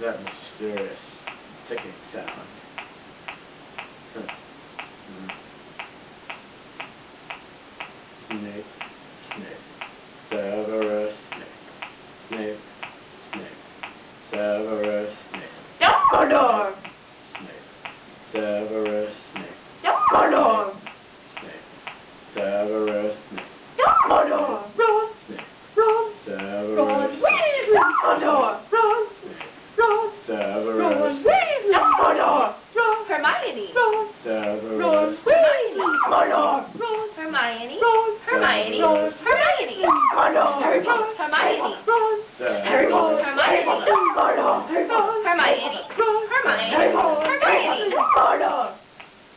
that mysterious ticking sound. Snape, Snape, Severus Snape, Snape, Snape, Severus Snape, Dumbledore! Snape, Severus Snape, Dumbledore! Snape, Severus Snape, Dumbledore! Ron! Snape, Ron! Severus Ron Weasley! Dumbledore! Ron! Ron! Severus Ron Weasley! Dumbledore! Ron! Hermione. Ron! Severus Ron Weasley! Dumbledore! Ron! Hermione. Ron! Hermione. Ron! Hermione. Dumbledore! Harry Potter. Hermione. Ron! Harry Potter! Hermione. Dumbledore! Harry Potter! Hermione. Ron! Hermione. Harry Potter! Hermione. Dumbledore!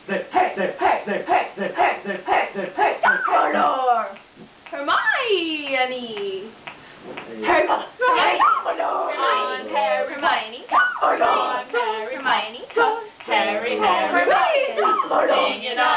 Snape, hey, Snape, hey, Snape, hey, Snape, hey, Snape, hey, Snape, hey, Dumbledore! Hermione. Harry Potter! Dumbledore! Hermione. Hermione. Dumbledore! Hermione. Harry, Hermione. Dumbledore! Sing it all.